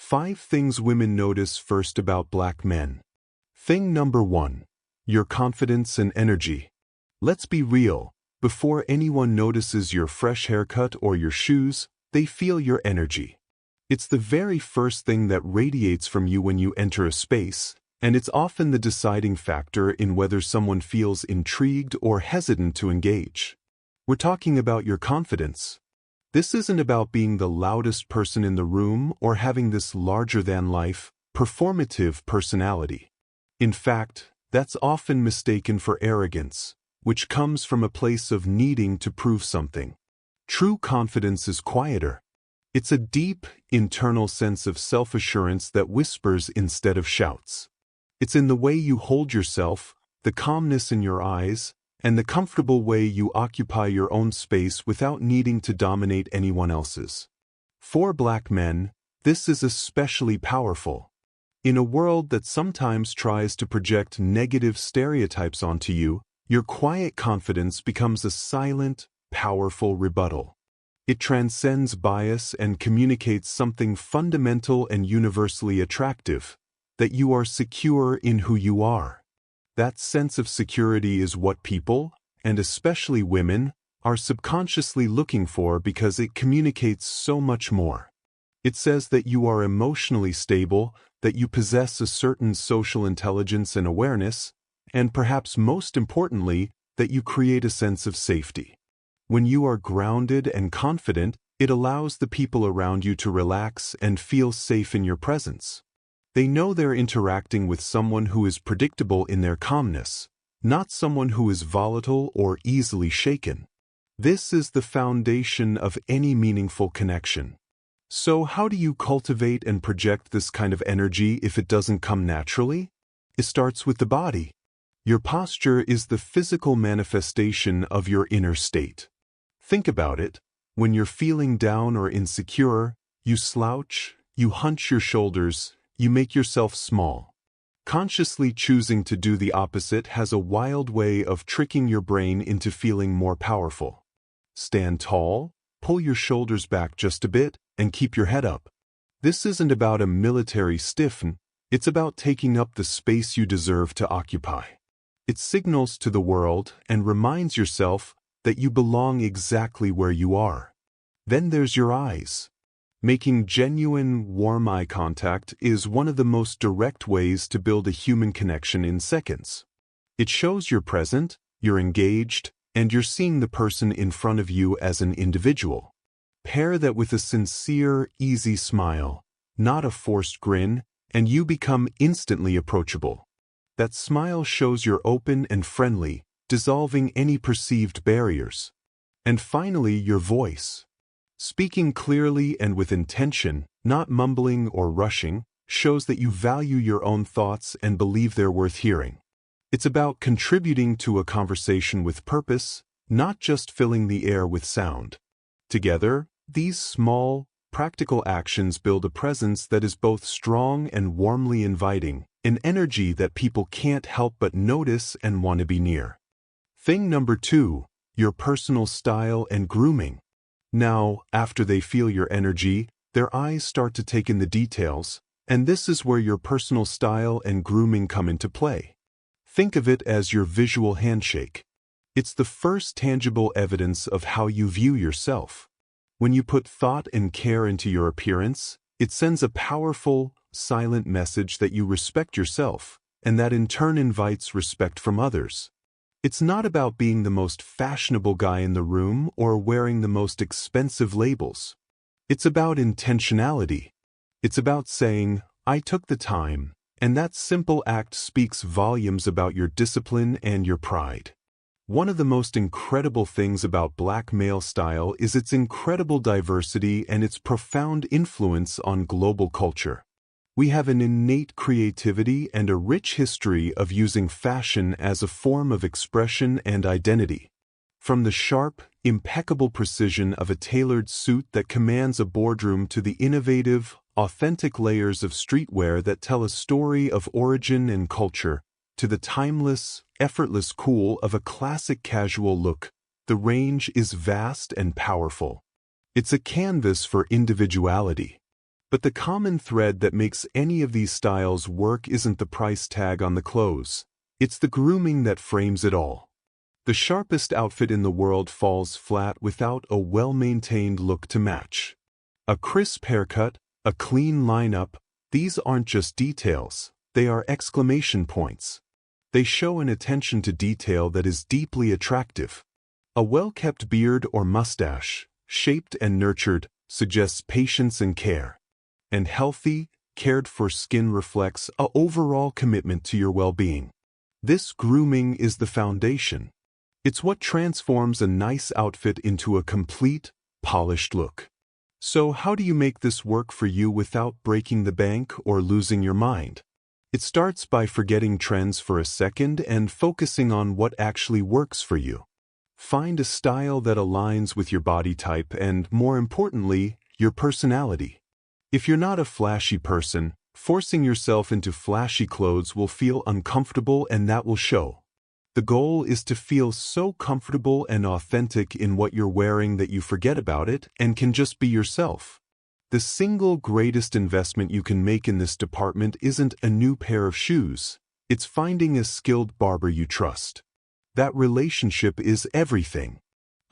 5 things women notice first about black men. Thing number 1. Your confidence and energy. Let's be real. Before anyone notices your fresh haircut or your shoes, they feel your energy. It's the very first thing that radiates from you when you enter a space, and it's often the deciding factor in whether someone feels intrigued or hesitant to engage. We're talking about your confidence. This isn't about being the loudest person in the room or having this larger-than-life, performative personality. In fact, that's often mistaken for arrogance, which comes from a place of needing to prove something. True confidence is quieter. It's a deep, internal sense of self-assurance that whispers instead of shouts. It's in the way you hold yourself, the calmness in your eyes, and the comfortable way you occupy your own space without needing to dominate anyone else's. For black men, this is especially powerful. In a world that sometimes tries to project negative stereotypes onto you, your quiet confidence becomes a silent, powerful rebuttal. It transcends bias and communicates something fundamental and universally attractive, that you are secure in who you are. That sense of security is what people, and especially women, are subconsciously looking for because it communicates so much more. It says that you are emotionally stable, that you possess a certain social intelligence and awareness, and perhaps most importantly, that you create a sense of safety. When you are grounded and confident, it allows the people around you to relax and feel safe in your presence. They know they're interacting with someone who is predictable in their calmness, not someone who is volatile or easily shaken. This is the foundation of any meaningful connection. So how do you cultivate and project this kind of energy if it doesn't come naturally? It starts with the body. Your posture is the physical manifestation of your inner state. Think about it. When you're feeling down or insecure, you slouch, you hunch your shoulders, you make yourself small. Consciously choosing to do the opposite has a wild way of tricking your brain into feeling more powerful. Stand tall, pull your shoulders back just a bit, and keep your head up. This isn't about a military stiffen, it's about taking up the space you deserve to occupy. It signals to the world and reminds yourself that you belong exactly where you are. Then there's your eyes. Making genuine, warm eye contact is one of the most direct ways to build a human connection in seconds. It shows you're present, you're engaged, and you're seeing the person in front of you as an individual. Pair that with a sincere, easy smile, not a forced grin, and you become instantly approachable. That smile shows you're open and friendly, dissolving any perceived barriers. And finally, your voice. Speaking clearly and with intention, not mumbling or rushing, shows that you value your own thoughts and believe they're worth hearing. It's about contributing to a conversation with purpose, not just filling the air with sound. Together, these small, practical actions build a presence that is both strong and warmly inviting, an energy that people can't help but notice and want to be near. Thing number 2, your personal style and grooming. Now, after they feel your energy, their eyes start to take in the details, and this is where your personal style and grooming come into play. Think of it as your visual handshake. It's the first tangible evidence of how you view yourself. When you put thought and care into your appearance, it sends a powerful, silent message that you respect yourself, and that in turn invites respect from others. It's not about being the most fashionable guy in the room or wearing the most expensive labels. It's about intentionality. It's about saying, I took the time, and that simple act speaks volumes about your discipline and your pride. One of the most incredible things about black male style is its incredible diversity and its profound influence on global culture. We have an innate creativity and a rich history of using fashion as a form of expression and identity. From the sharp, impeccable precision of a tailored suit that commands a boardroom to the innovative, authentic layers of streetwear that tell a story of origin and culture, to the timeless, effortless cool of a classic casual look, the range is vast and powerful. It's a canvas for individuality. But the common thread that makes any of these styles work isn't the price tag on the clothes. It's the grooming that frames it all. The sharpest outfit in the world falls flat without a well-maintained look to match. A crisp haircut, a clean lineup, these aren't just details, they are exclamation points. They show an attention to detail that is deeply attractive. A well-kept beard or mustache, shaped and nurtured, suggests patience and care. And healthy, cared-for skin reflects an overall commitment to your well-being. This grooming is the foundation. It's what transforms a nice outfit into a complete, polished look. So how do you make this work for you without breaking the bank or losing your mind? It starts by forgetting trends for a second and focusing on what actually works for you. Find a style that aligns with your body type and, more importantly, your personality. If you're not a flashy person, forcing yourself into flashy clothes will feel uncomfortable and that will show. The goal is to feel so comfortable and authentic in what you're wearing that you forget about it and can just be yourself. The single greatest investment you can make in this department isn't a new pair of shoes, it's finding a skilled barber you trust. That relationship is everything.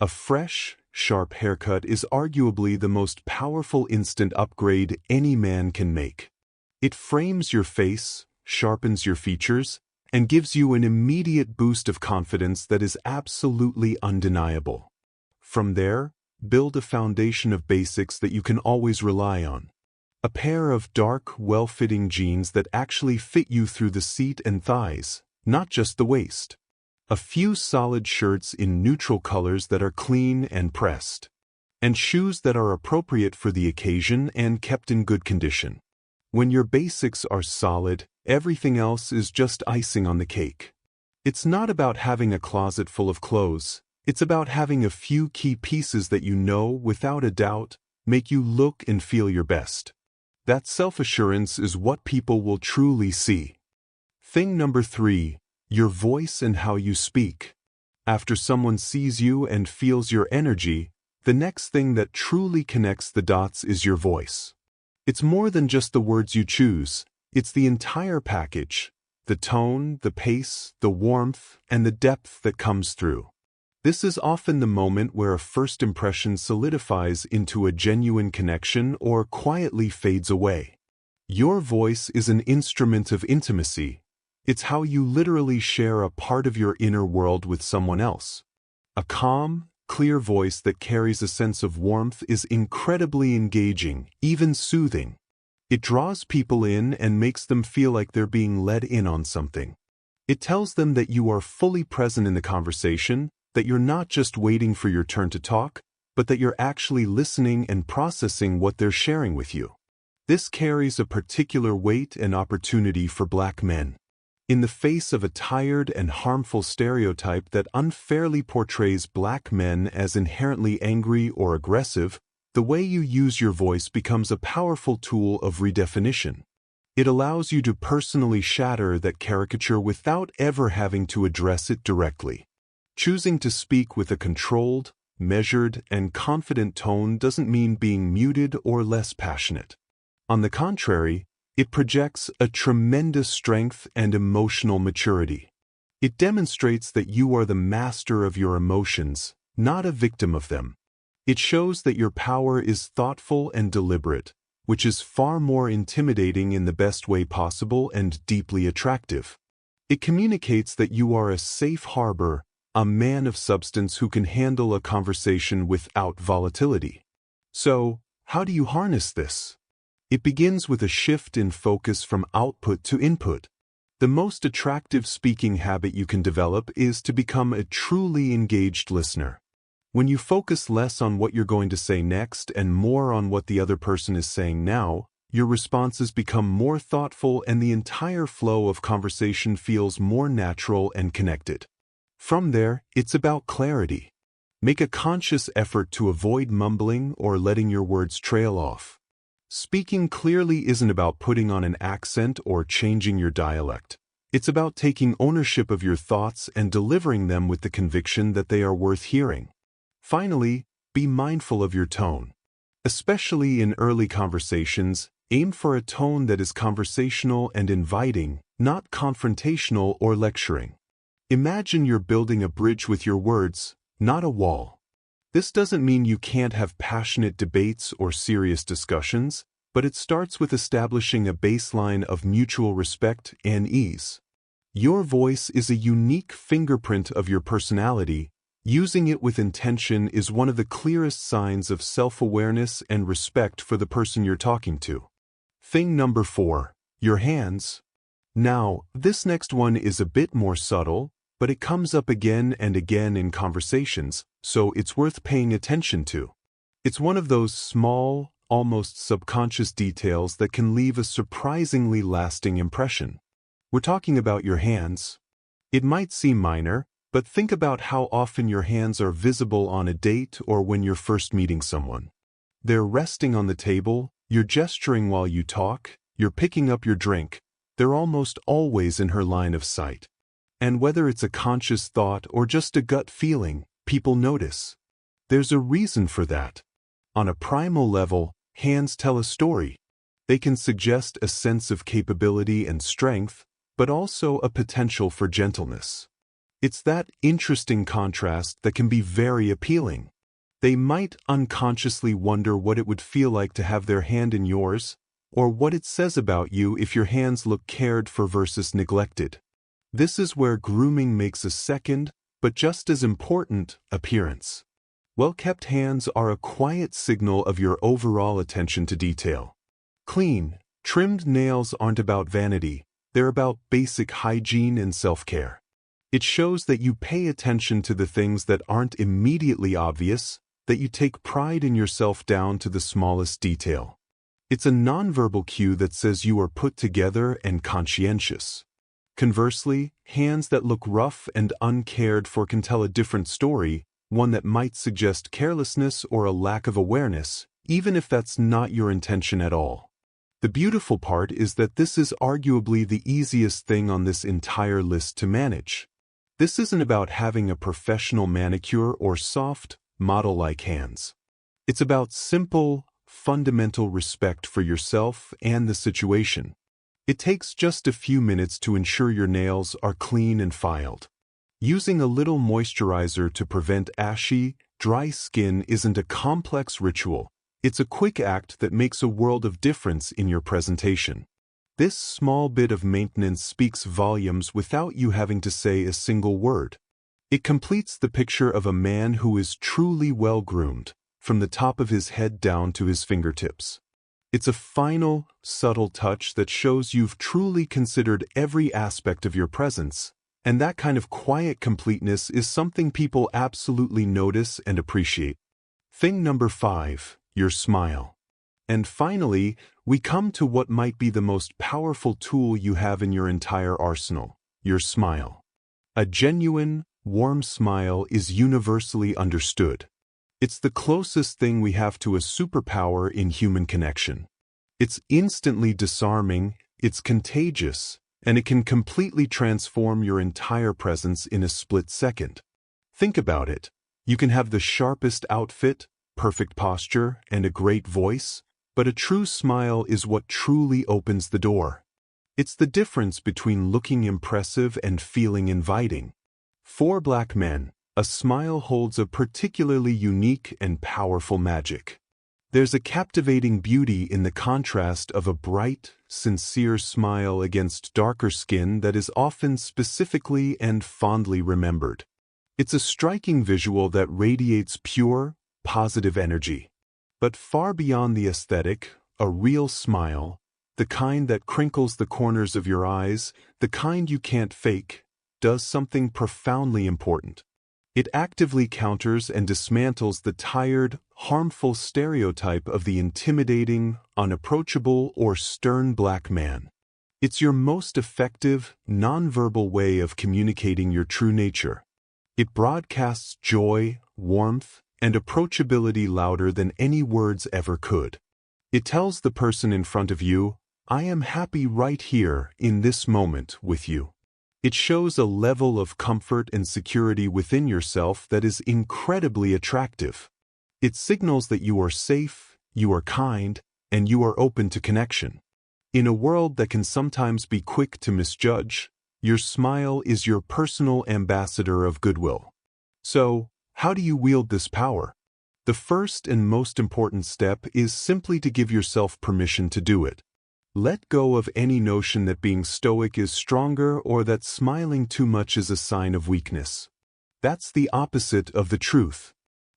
A fresh, sharp haircut is arguably the most powerful instant upgrade any man can make. It frames your face, sharpens your features, and gives you an immediate boost of confidence that is absolutely undeniable. From there, build a foundation of basics that you can always rely on. A pair of dark, well-fitting jeans that actually fit you through the seat and thighs, not just the waist. A few solid shirts in neutral colors that are clean and pressed. And shoes that are appropriate for the occasion and kept in good condition. When your basics are solid, everything else is just icing on the cake. It's not about having a closet full of clothes, it's about having a few key pieces that you know, without a doubt, make you look and feel your best. That self-assurance is what people will truly see. Thing number 3, your voice and how you speak. After someone sees you and feels your energy, the next thing that truly connects the dots is your voice. It's more than just the words you choose, it's the entire package, the tone, the pace, the warmth, and the depth that comes through. This is often the moment where a first impression solidifies into a genuine connection or quietly fades away. Your voice is an instrument of intimacy. It's how you literally share a part of your inner world with someone else. A calm, clear voice that carries a sense of warmth is incredibly engaging, even soothing. It draws people in and makes them feel like they're being led in on something. It tells them that you are fully present in the conversation, that you're not just waiting for your turn to talk, but that you're actually listening and processing what they're sharing with you. This carries a particular weight and opportunity for Black men. In the face of a tired and harmful stereotype that unfairly portrays Black men as inherently angry or aggressive, the way you use your voice becomes a powerful tool of redefinition. It allows you to personally shatter that caricature without ever having to address it directly. Choosing to speak with a controlled, measured, and confident tone doesn't mean being muted or less passionate. On the contrary, it projects a tremendous strength and emotional maturity. It demonstrates that you are the master of your emotions, not a victim of them. It shows that your power is thoughtful and deliberate, which is far more intimidating in the best way possible and deeply attractive. It communicates that you are a safe harbor, a man of substance who can handle a conversation without volatility. So, how do you harness this? It begins with a shift in focus from output to input. The most attractive speaking habit you can develop is to become a truly engaged listener. When you focus less on what you're going to say next and more on what the other person is saying now, your responses become more thoughtful and the entire flow of conversation feels more natural and connected. From there, it's about clarity. Make a conscious effort to avoid mumbling or letting your words trail off. Speaking clearly isn't about putting on an accent or changing your dialect. It's about taking ownership of your thoughts and delivering them with the conviction that they are worth hearing. Finally, be mindful of your tone. Especially in early conversations, aim for a tone that is conversational and inviting, not confrontational or lecturing. Imagine you're building a bridge with your words, not a wall. This doesn't mean you can't have passionate debates or serious discussions, but it starts with establishing a baseline of mutual respect and ease. Your voice is a unique fingerprint of your personality. Using it with intention is one of the clearest signs of self-awareness and respect for the person you're talking to. Thing number 4, your hands. Now, this next one is a bit more subtle, but it comes up again and again in conversations, so it's worth paying attention to. It's one of those small, almost subconscious details that can leave a surprisingly lasting impression. We're talking about your hands. It might seem minor, but think about how often your hands are visible on a date or when you're first meeting someone. They're resting on the table, you're gesturing while you talk, you're picking up your drink. They're almost always in her line of sight. And whether it's a conscious thought or just a gut feeling, people notice. There's a reason for that. On a primal level, hands tell a story. They can suggest a sense of capability and strength, but also a potential for gentleness. It's that interesting contrast that can be very appealing. They might unconsciously wonder what it would feel like to have their hand in yours, or what it says about you if your hands look cared for versus neglected. This is where grooming makes a second, but just as important, appearance. Well-kept hands are a quiet signal of your overall attention to detail. Clean, trimmed nails aren't about vanity, they're about basic hygiene and self-care. It shows that you pay attention to the things that aren't immediately obvious, that you take pride in yourself down to the smallest detail. It's a nonverbal cue that says you are put together and conscientious. Conversely, hands that look rough and uncared for can tell a different story, one that might suggest carelessness or a lack of awareness, even if that's not your intention at all. The beautiful part is that this is arguably the easiest thing on this entire list to manage. This isn't about having a professional manicure or soft, model-like hands. It's about simple, fundamental respect for yourself and the situation. It takes just a few minutes to ensure your nails are clean and filed. Using a little moisturizer to prevent ashy, dry skin isn't a complex ritual. It's a quick act that makes a world of difference in your presentation. This small bit of maintenance speaks volumes without you having to say a single word. It completes the picture of a man who is truly well-groomed, from the top of his head down to his fingertips. It's a final, subtle touch that shows you've truly considered every aspect of your presence, and that kind of quiet completeness is something people absolutely notice and appreciate. Thing number 5, your smile. And finally, we come to what might be the most powerful tool you have in your entire arsenal, your smile. A genuine, warm smile is universally understood. It's the closest thing we have to a superpower in human connection. It's instantly disarming, it's contagious, and it can completely transform your entire presence in a split second. Think about it. You can have the sharpest outfit, perfect posture, and a great voice, but a true smile is what truly opens the door. It's the difference between looking impressive and feeling inviting. For Black men, a smile holds a particularly unique and powerful magic. There's a captivating beauty in the contrast of a bright, sincere smile against darker skin that is often specifically and fondly remembered. It's a striking visual that radiates pure, positive energy. But far beyond the aesthetic, a real smile, the kind that crinkles the corners of your eyes, the kind you can't fake, does something profoundly important. It actively counters and dismantles the tired, harmful stereotype of the intimidating, unapproachable, or stern Black man. It's your most effective, nonverbal way of communicating your true nature. It broadcasts joy, warmth, and approachability louder than any words ever could. It tells the person in front of you, "I am happy right here, in this moment, with you." It shows a level of comfort and security within yourself that is incredibly attractive. It signals that you are safe, you are kind, and you are open to connection. In a world that can sometimes be quick to misjudge, your smile is your personal ambassador of goodwill. So, how do you wield this power? The first and most important step is simply to give yourself permission to do it. Let go of any notion that being stoic is stronger or that smiling too much is a sign of weakness. That's the opposite of the truth.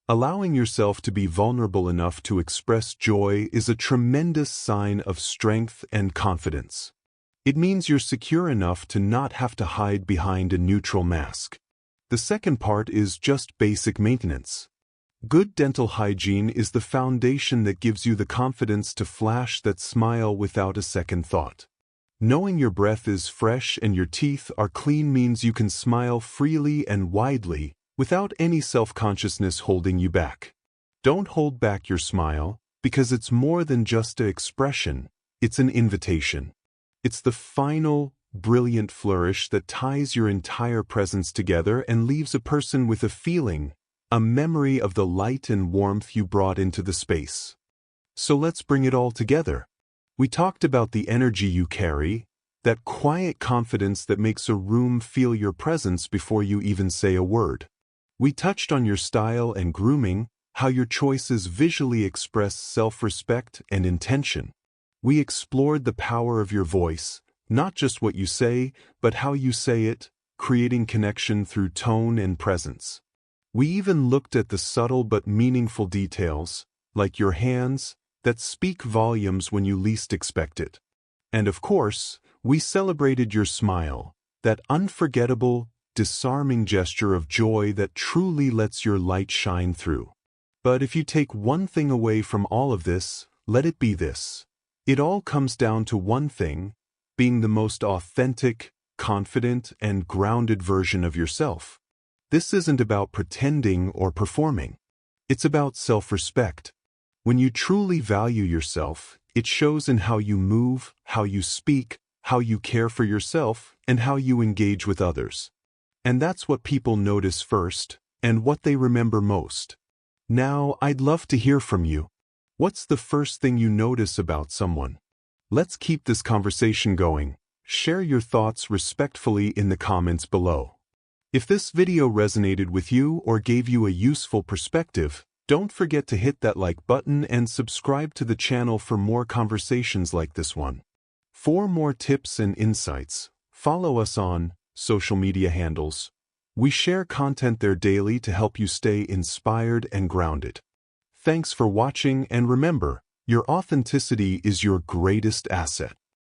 Allowing yourself to be vulnerable enough to express joy is a tremendous sign of strength and confidence. It means you're secure enough to not have to hide behind a neutral mask. The second part is just basic maintenance. Good dental hygiene is the foundation that gives you the confidence to flash that smile without a second thought. Knowing your breath is fresh and your teeth are clean means you can smile freely and widely without any self-consciousness holding you back. Don't hold back your smile, because it's more than just an expression, it's an invitation. It's the final, brilliant flourish that ties your entire presence together and leaves a person with a feeling, a memory of the light and warmth you brought into the space. So let's bring it all together. We talked about the energy you carry, that quiet confidence that makes a room feel your presence before you even say a word. We touched on your style and grooming, how your choices visually express self-respect and intention. We explored the power of your voice, not just what you say, but how you say it, creating connection through tone and presence. We even looked at the subtle but meaningful details, like your hands, that speak volumes when you least expect it. And of course, we celebrated your smile, that unforgettable, disarming gesture of joy that truly lets your light shine through. But if you take one thing away from all of this, let it be this. It all comes down to one thing: being the most authentic, confident, and grounded version of yourself. This isn't about pretending or performing. It's about self-respect. When you truly value yourself, it shows in how you move, how you speak, how you care for yourself, and how you engage with others. And that's what people notice first, and what they remember most. Now, I'd love to hear from you. What's the first thing you notice about someone? Let's keep this conversation going. Share your thoughts respectfully in the comments below. If this video resonated with you or gave you a useful perspective, don't forget to hit that like button and subscribe to the channel for more conversations like this one. For more tips and insights, follow us on social media handles. We share content there daily to help you stay inspired and grounded. Thanks for watching, and remember, your authenticity is your greatest asset.